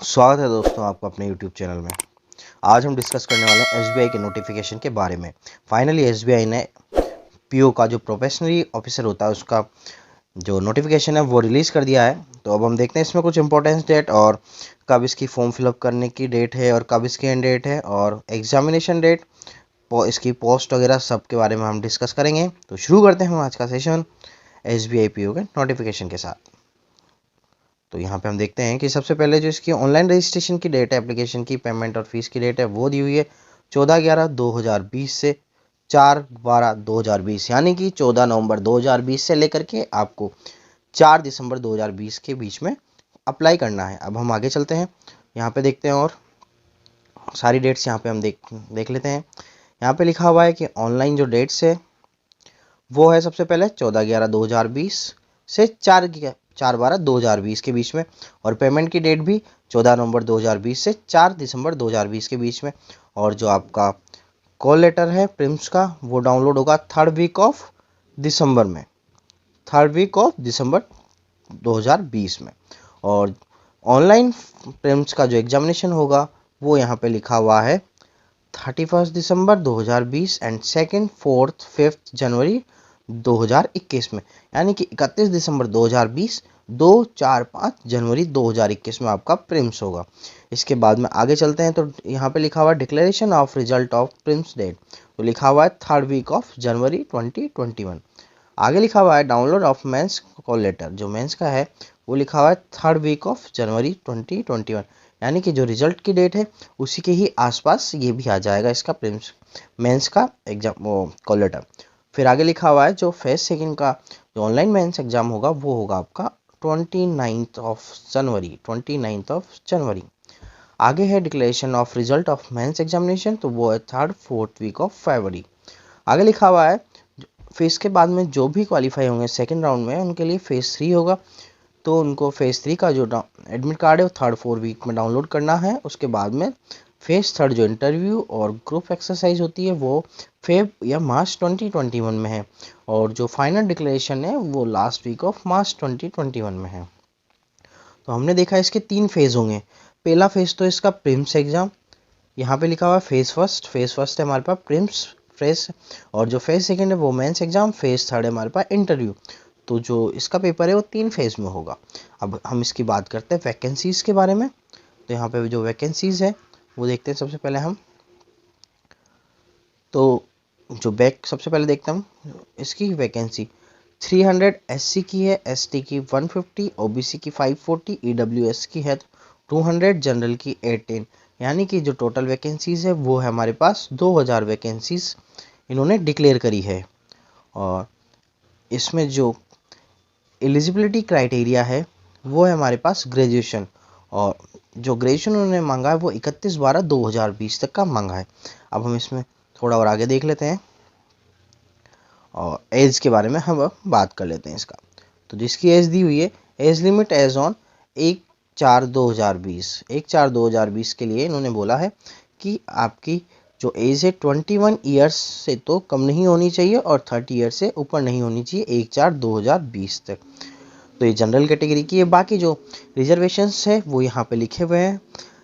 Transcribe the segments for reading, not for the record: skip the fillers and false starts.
स्वागत है दोस्तों आपका अपने YouTube चैनल में। आज हम डिस्कस करने वाले हैं SBI के नोटिफिकेशन के बारे में। फाइनली SBI ने PO का जो प्रोफेशनली ऑफिसर होता है उसका जो नोटिफिकेशन है वो रिलीज़ कर दिया है। तो अब हम देखते हैं इसमें कुछ इंपॉर्टेंस डेट और कब इसकी फॉर्म फिलअप करने की डेट है और कब इसकी एंड डेट है और एग्जामिनेशन डेट, इसकी पोस्ट वगैरह सब के बारे में हम डिस्कस करेंगे। तो शुरू करते हैं हम आज का सेशन SBI PO के नोटिफिकेशन के साथ। तो यहाँ पे हम देखते हैं कि सबसे पहले जो इसकी ऑनलाइन रजिस्ट्रेशन की डेट है, एप्लीकेशन की पेमेंट और फीस की डेट है, वो दी हुई है 14/11/2020 से 4/12/2020, यानी कि 14 नवंबर 2020 से लेकर के आपको 4 दिसंबर 2020 के बीच में अप्लाई करना है। अब हम आगे चलते हैं, यहाँ पे देखते हैं और सारी डेट्स यहाँ पे हम देख लेते हैं। यहाँ पे लिखा हुआ है कि ऑनलाइन जो डेट्स है वो है सबसे पहले 14/11/2020 से 4/12/2020 के बीच में, और पेमेंट की डेट भी 14 नवंबर 2020 से 4 दिसंबर 2020 के बीच में। और जो आपका कॉल लेटर है प्रिम्स का वो डाउनलोड होगा थर्ड वीक ऑफ दिसंबर 2020 में। और ऑनलाइन प्रिम्स का जो एग्जामिनेशन होगा वो यहाँ पे लिखा हुआ है 31 दिसंबर 2020 एंड 2nd, 4th, 5th जनवरी 2021 में, यानी कि 31 दिसंबर 2020, 2, 4, 5 जनवरी 2021 में आपका प्रिम्स होगा। इसके बाद में आगे चलते हैं तो यहाँ पे लिखा हुआ है declaration of result of prelims date, तो लिखा हुआ है थर्ड वीक ऑफ जनवरी 2021। आगे लिखा हुआ है download of mains call letter, जो मेंस का है वो लिखा हुआ है थर्ड वीक ऑफ जनवरी 2021, यानी कि जो रिजल्ट की डेट है उसी के ही आसपास ये भी आ जाएगा इसका प्रिम्स मेंस का एग्जाम कॉल लेटर। फिर आगे लिखा हुआ है जो फेज सेकंड का जो ऑनलाइन मेंस एग्जाम होगा वो होगा आपका 29th ऑफ जनवरी। आगे है declaration of result of mains examination, तो वो है 3rd, 4th week of February. आगे लिखा हुआ है फेज के बाद में जो भी क्वालिफाई होंगे सेकेंड राउंड में उनके लिए फेज 3 होगा, तो उनको फेज 3 का जो एडमिट कार्ड है वो 3rd, 4th वीक में डाउनलोड करना है। उसके बाद में फेज 3 जो इंटरव्यू और ग्रुप एक्सरसाइज होती है वो फेब या मार्च 2021 में है, और जो फाइनल डिक्लेरेशन है वो लास्ट वीक ऑफ मार्च 2021 में है। तो हमने देखा इसके 3 फेज होंगे। पहला फेज तो इसका प्रिम्स एग्जाम, यहाँ पे लिखा हुआ है फेज फर्स्ट है हमारे पास प्रिम्स फेज, और जो फेज सेकेंड है वो मेंस एग्जाम, फेज 3 है हमारे पास इंटरव्यू। तो जो इसका पेपर है वो 3 फेज में होगा। अब हम इसकी बात करते हैं वैकेंसीज के बारे में। तो यहाँ पे जो वैकेंसीज है वो देखते हैं सबसे पहले हम। तो जो सबसे पहले देखते हैं हम इसकी वैकेंसी 300 SC की है, ST की 150, OBC की 540, EWS की है 200, जनरल की 18, यानी कि जो टोटल वैकेंसीज है वो है हमारे पास 2000 वैकेंसीज इन्होंने डिक्लेयर करी है। और इसमें जो एलिजिबिलिटी क्राइटेरिया है वो है हमारे पास ग्रेजुएशन, और जो ग्रेजुएशन उन्होंने मांगा है वो 31/12/2020 तक का मांगा है। अब हम इसमें थोड़ा और आगे देख लेते हैं और एज के बारे में हम अब बात कर लेते हैं इसका। तो जिसकी एज दी हुई है एज लिमिट एज ऑन 1/4/2020 के लिए इन्होंने बोला है कि आपकी जो एज है 21 ईयर्स से तो कम नहीं होनी चाहिए और 30 ईयर्स से ऊपर नहीं होनी चाहिए 1/4/2020 तक। तो ये जनरल कैटेगरी की है। बाकी जो रिजर्वेशंस है वो यहाँ पे लिखे हुए हैं,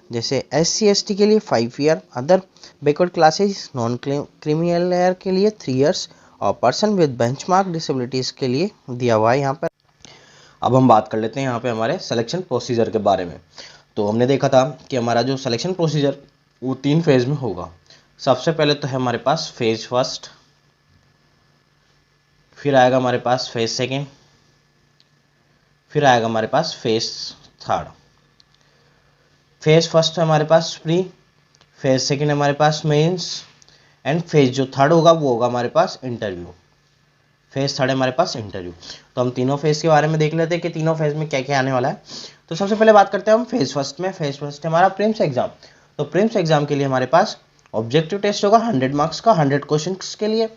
जैसे SC ST के लिए 5 year, other backward classes non creamy layer के लिए 3 ईयर्स, और पर्सन विद बेंचमार्क डिसेबिलिटीज़ के लिए दिया हुआ है यहाँ पर। अब हम बात कर लेते हैं यहाँ पे हमारे सिलेक्शन प्रोसीजर के बारे में। तो हमने देखा था कि हमारा जो सिलेक्शन प्रोसीजर वो 3 फेज में होगा। सबसे पहले तो है हमारे पास फेज फर्स्ट, फिर आएगा हमारे पास फेज सेकेंड, फिर आएगा हमारे पास फेज थर्ड। फेज फर्स्ट है हमारे पास प्री, फेज सेकेंड हमारे पास मेंस, एंड फेज जो थर्ड होगा वो होगा हमारे पास इंटरव्यू। फेज थर्ड है हमारे पास इंटरव्यू। तो हम तीनों फेज के बारे में देख लेते हैं कि तीनों फेज में क्या क्या आने वाला है। तो सबसे पहले बात करते हैं हम फेज फर्स्ट में। फेज फर्स्ट है हमारा प्रीम्स एग्जाम। तो प्रीम्स एग्जाम के लिए हमारे पास ऑब्जेक्टिव टेस्ट होगा 100 मार्क्स का 100 क्वेश्चन के लिए।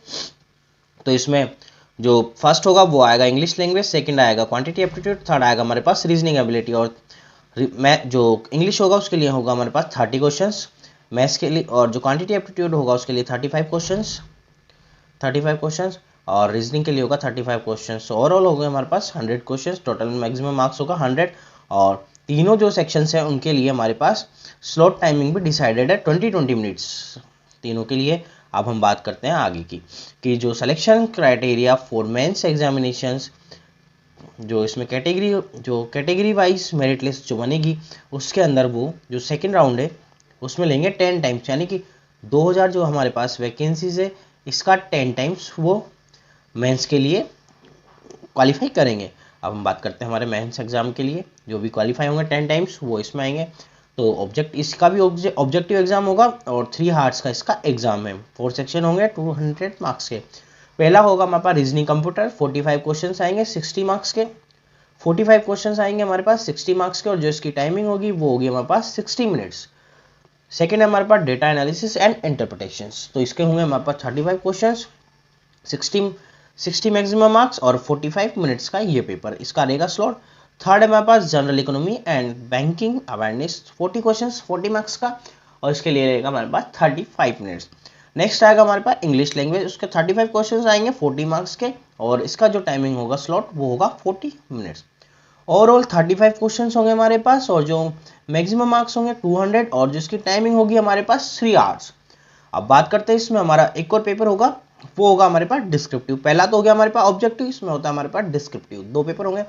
तो इसमें जो फर्स्ट होगा वो आएगा इंग्लिश लैंग्वेज, सेकंड आएगा क्वांटिटी एप्टीट्यूड, थर्ड आएगा हमारे पास रीजनिंग एबिलिटी। और जो इंग्लिश होगा उसके लिए होगा हमारे पास 30 क्वेश्चंस, मैथ्स के लिए और जो क्वांटिटी एप्टीट्यूड होगा उसके लिए 35 क्वेश्चंस, और रीजनिंग के लिए होगा 35 क्वेश्चंस। ओवरऑल हो गए हमारे पास 100 क्वेश्चंस। टोटल मैक्सिमम मार्क्स होगा 100, और तीनों जो सेक्शंस हैं उनके लिए हमारे पास स्लॉट टाइमिंग भी डिसाइडेड है 20-20 मिनट्स तीनों के लिए। अब हम बात करते हैं आगे की कि जो selection criteria for mains examinations, जो इसमें कैटेगरी वाइज मेरिट लिस्ट जो बनेगी उसके अंदर वो जो सेकंड राउंड है उसमें लेंगे 10 टाइम्स, यानी कि 2000 जो हमारे पास वैकेंसीज है इसका 10 टाइम्स वो मेंस के लिए क्वालिफाई करेंगे। अब हम बात करते हैं हमारे मेंस एग्जाम के लिए जो भी क्वालिफाई होंगे 10 टाइम्स वो इसमें आएंगे। तो इसका भी ऑब्जेक्टिव एग्जाम होगा और 3 हार्ट्स का इसका एग्जाम है। 4 सेक्शन होंगे 200 मार्क्स के। पहला होगा हमारे पास रीजनिंग कंप्यूटर, 45 क्वेश्चन आएंगे 60 मार्क्स के। 45 क्वेश्चन आएंगे हमारे पास 60 मार्क्स के और जो इसकी टाइमिंग होगी वो होगी हमारे पास 60 मिनट्स। सेकेंड है हमारे पास डेटा एनालिसिस एंड इंटरप्रिटेशन, तो इसके होंगे हमारे पास 35 क्वेश्चन, 60 मैक्सिमम मार्क्स और 45 मिनट्स का ये पेपर इसका रहेगा स्लॉट। थर्ड है हमारे पास general economy and banking awareness, 40 question 40 marks का और इसके लिए रहेगा हमारे पास 35 मिनट्स। नेक्स्ट आएगा हमारे पास इंग्लिश लैंग्वेज, उसके 35 क्वेश्चन आएंगे 40 मार्क्स के और इसका जो टाइमिंग होगा स्लॉट वो होगा 40 मिनट्स। ओवरऑल 35 क्वेश्चंस होंगे हमारे पास और जो मैक्सिमम मार्क्स होंगे 200 और जिसकी टाइमिंग होगी हमारे पास 3 आवर्स। अब बात करते हैं इसमें हमारा एक और पेपर होगा वो होगा हमारे पास डिस्क्रिप्टिव। पहला तो हो गया हमारे पास ऑब्जेक्टिव, इसमें होता है हमारे पास डिस्क्रिप्टिव। 2 पेपर होंगे।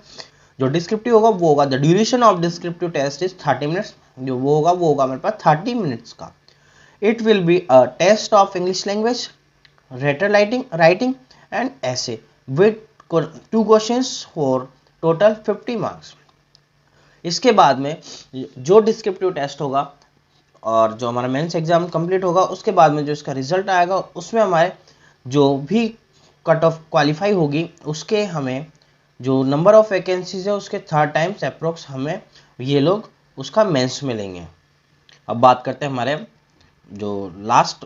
जो डिस्क्रिप्टिव होगा वो होगा the duration of descriptive test is 30 minutes, जो वो होगा हमारे पास 30 मिनट्स का। It will be a test of English language, letter writing and essay with 2 questions for total 50 marks. इसके बाद में जो डिस्क्रिप्टिव टेस्ट होगा और जो हमारा मेंस एग्जाम कंप्लीट होगा उसके बाद में जो इसका रिजल्ट आएगा उसमें हमारे जो भी कट ऑफ क्वालिफाई होगी उसके हमें जो नंबर ऑफ वैकेंसीज है उसके 3 टाइम्स अप्रोक्स हमें ये लोग उसका मेंस में लेंगे। अब बात करते हैं हमारे जो लास्ट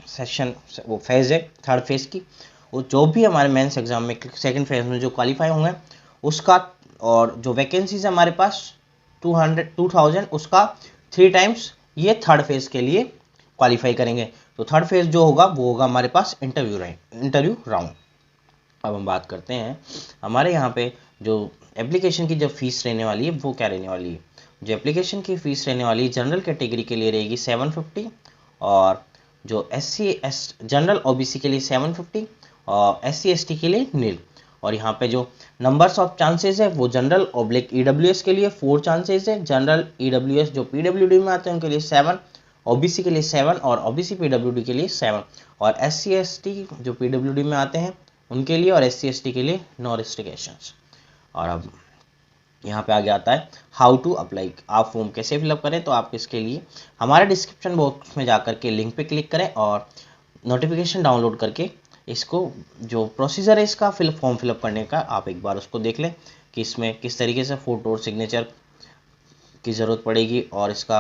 सेशन वो फेज है 3rd फेज की, वो जो भी हमारे मेंस एग्जाम में 2nd फेज में जो क्वालिफाई होंगे उसका और जो वैकेंसीज है हमारे पास 2000 उसका 3 टाइम्स ये 3rd फेज के लिए क्वालिफाई करेंगे। तो 3rd फेज जो होगा वो होगा हमारे पास इंटरव्यू राउंड। अब हम बात करते हैं हमारे यहाँ पे जो एप्लीकेशन की जो फीस रहने वाली है वो क्या रहने वाली है। जो एप्लीकेशन की फीस रहने वाली है जनरल कैटेगरी के लिए रहेगी 750 और जो जनरल ओबीसी के लिए 750 और SC/ST के लिए नील। और यहाँ पे जो नंबर्स ऑफ चांसेस है वो जनरल ईडब्ल्यूएस के लिए 4 चांसेस है, जनरल ईडब्ल्यूएस जो पीडब्ल्यूडी में आते हैं उनके लिए 7, ओबीसी के लिए 7 और ओबीसी पीडब्ल्यूडी के लिए 7 और SC/ST जो पीडब्ल्यूडी में आते हैं उनके लिए और SC/ST के लिए नो रिस्ट्रिक्शंस। और अब यहाँ पे आगे आता है हाउ टू अप्लाई, आप फॉर्म कैसे फिलअप करें। तो आप इसके लिए हमारे डिस्क्रिप्शन बॉक्स में जाकर के लिंक पे क्लिक करें और नोटिफिकेशन डाउनलोड करके इसको जो प्रोसीजर है इसका फॉर्म फिलअप करने का आप एक बार उसको देख लें कि इसमें किस तरीके से फोटो और सिग्नेचर की ज़रूरत पड़ेगी और इसका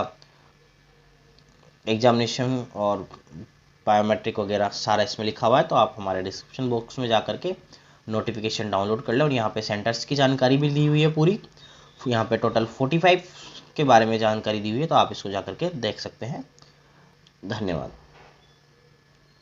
एग्जामिनेशन और बायोमेट्रिक वगैरह सारा इसमें लिखा हुआ है। तो आप हमारे डिस्क्रिप्शन बॉक्स में जा करके नोटिफिकेशन डाउनलोड कर लें और यहाँ पे सेंटर्स की जानकारी भी दी हुई है पूरी। यहाँ पे टोटल 45 के बारे में जानकारी दी हुई है तो आप इसको जा करके देख सकते हैं। धन्यवाद।